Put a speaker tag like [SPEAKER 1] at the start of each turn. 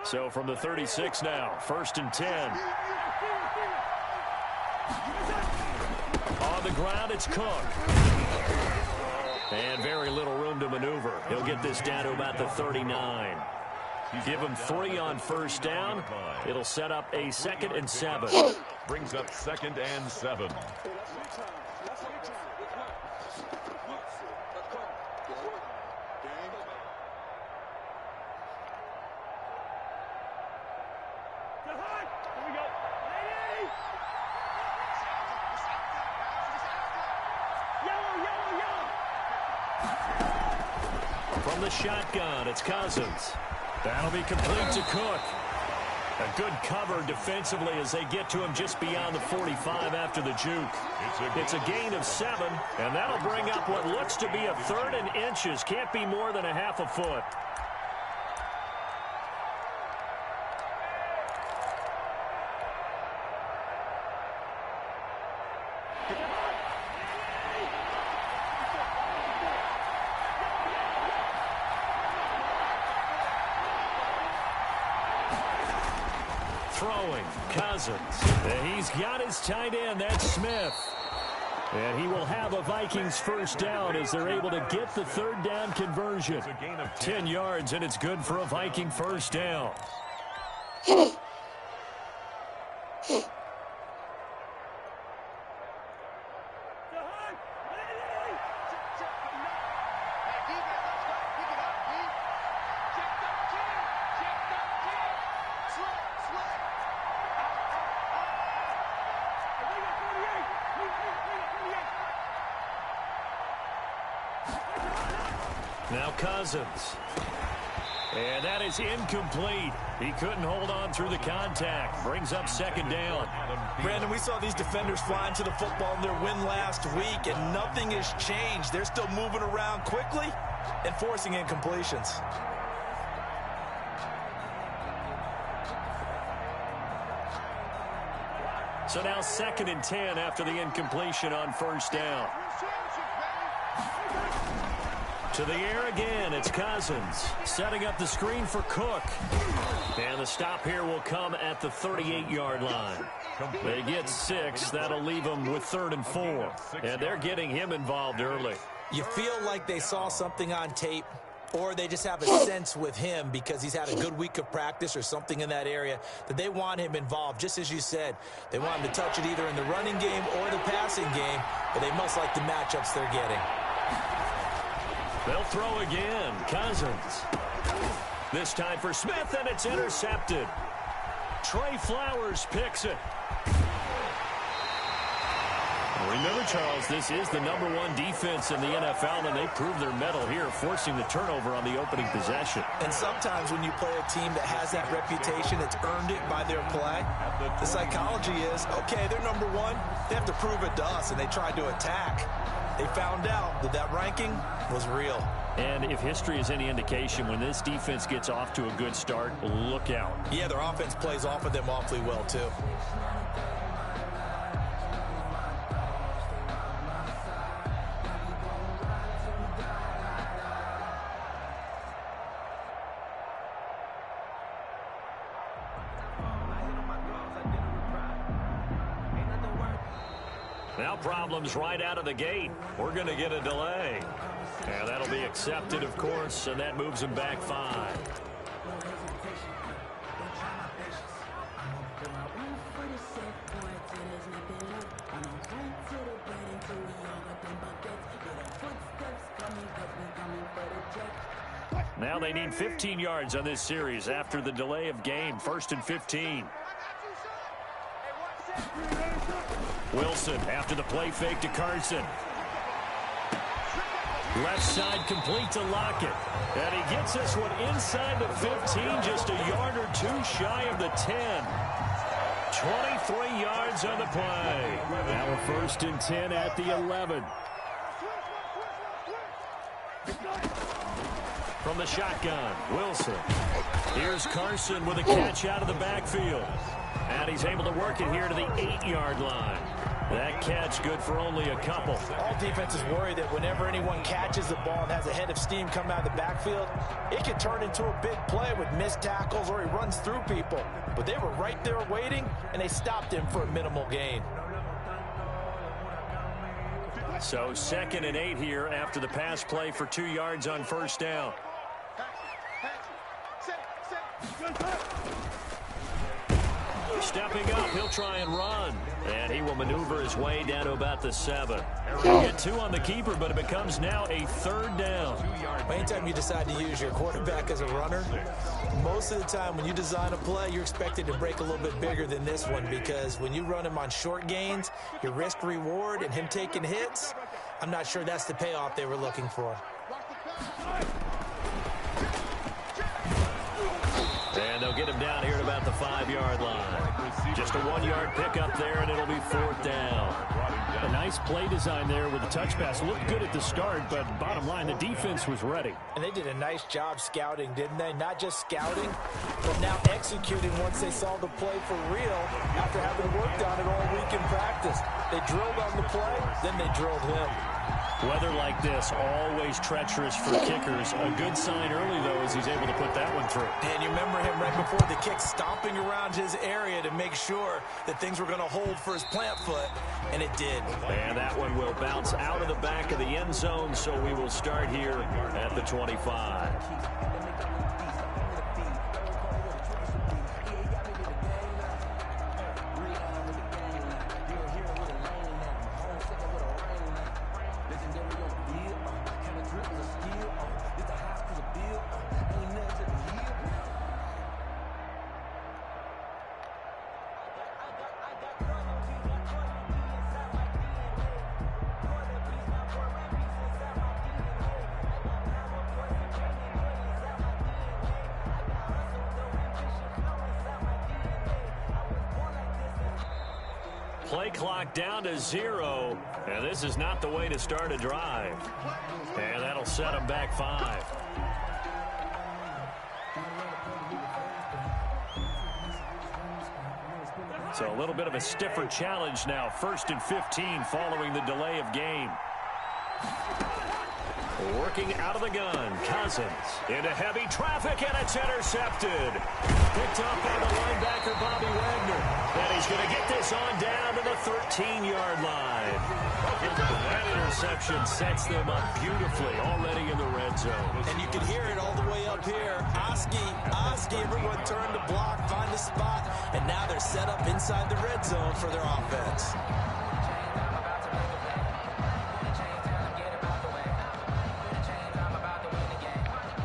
[SPEAKER 1] So from the 36 now, 1st and 10. On the ground, it's Cook. And very little room to maneuver. He'll get this down to about the 39. Give him 3 on 1st down. It'll set up a 2nd and 7.
[SPEAKER 2] Brings up 2nd and 7.
[SPEAKER 1] From the shotgun, it's Cousins. That'll be complete to Cook. A good cover defensively as they get to him just beyond the 45 after the juke. It's a gain of 7, and that'll bring up what looks to be a 3rd and inches. Can't be more than a half a foot. Throwing, Cousins. And he's got his tight end, that's Smith. And he will have a Vikings 1st down as they're able to get the 3rd down conversion. 10 yards, and it's good for a Viking 1st down. Now Cousins. And that is incomplete. He couldn't hold on through the contact. Brings up 2nd down.
[SPEAKER 3] Brandon, we saw these defenders flying to the football in their win last week, and nothing has changed. They're still moving around quickly and forcing incompletions.
[SPEAKER 1] So now 2nd and 10 after the incompletion on 1st down. To the air again, it's Cousins. Setting up the screen for Cook. And the stop here will come at the 38-yard line. They get 6. That'll leave them with 3rd and 4. And they're getting him involved early.
[SPEAKER 3] You feel like they saw something on tape, or they just have a sense with him because he's had a good week of practice or something in that area that they want him involved. Just as you said, they want him to touch it either in the running game or the passing game, but they must like the matchups they're getting.
[SPEAKER 1] They'll throw again. Cousins. This time for Smith, and it's intercepted. Trey Flowers picks it. Remember, Charles, this is the #1 defense in the NFL, and they proved their mettle here, forcing the turnover on the opening possession.
[SPEAKER 3] And sometimes when you play a team that has that reputation, it's earned it by their play. The psychology is, okay, they're #1. They have to prove it to us, and they tried to attack. They found out that that ranking was real.
[SPEAKER 1] And if history is any indication, when this defense gets off to a good start, look out.
[SPEAKER 3] Yeah, their offense plays off of them awfully well, too.
[SPEAKER 1] Now problems right out of the gate. We're going to get a delay. And that'll be accepted, of course, and that moves them back 5. Now they need 15 yards on this series after the delay of game. 1st and 15. Wilson after the play fake to Carson. Left side complete to Lockett. And he gets this one inside the 15, just a yard or 2 shy of the 10. 23 yards on the play. Now a 1st and 10 at the 11. From the shotgun, Wilson. Here's Carson with a catch out of the backfield. And he's able to work it here to the 8-yard line. That catch good for only a couple.
[SPEAKER 3] All defenses worry that whenever anyone catches the ball and has a head of steam come out of the backfield, it can turn into a big play with missed tackles or he runs through people. But they were right there waiting, and they stopped him for a minimal gain.
[SPEAKER 1] So 2nd and 8 here after the pass play for 2 yards on first down. Stepping up, he'll try and run. And he will maneuver his way down to about the 7. He'll get 2 on the keeper, but it becomes now a 3rd down.
[SPEAKER 3] Anytime you decide to use your quarterback as a runner, most of the time when you design a play, you're expected to break a little bit bigger than this one, because when you run him on short gains, your risk reward and him taking hits, I'm not sure that's the payoff they were looking for.
[SPEAKER 1] And they'll get him down here at about the 5-yard line. Just a 1-yard pickup there, and it'll be 4th down.
[SPEAKER 4] A nice play design there with the touch pass. Looked good at the start, but bottom line, the defense was ready.
[SPEAKER 3] And they did a nice job scouting, didn't they? Not just scouting, but now executing once they saw the play for real after having worked on it all week in practice. They drilled on the play, then they drilled him.
[SPEAKER 1] Weather like this, always treacherous for kickers. A good sign early, though, is he's able to put that one through.
[SPEAKER 3] And you remember him right before the kick stomping around his area to make sure that things were going to hold for his plant foot, and it did.
[SPEAKER 1] And that one will bounce out of the back of the end zone, so we will start here at the 25. Play clock down to 0, and this is not the way to start a drive. And that'll set them back 5. So a little bit of a stiffer challenge now. 1st and 15 following the delay of game. Working out of the gun, Cousins into heavy traffic, and it's intercepted. Picked up by the linebacker, Bobby Wagner. And he's going to get this on down to the 13-yard line. That interception sets them up beautifully already in the red zone.
[SPEAKER 3] And you can hear it all the way up here. Oski, everyone turned to block, find a spot, and now they're set up inside the red zone for their offense.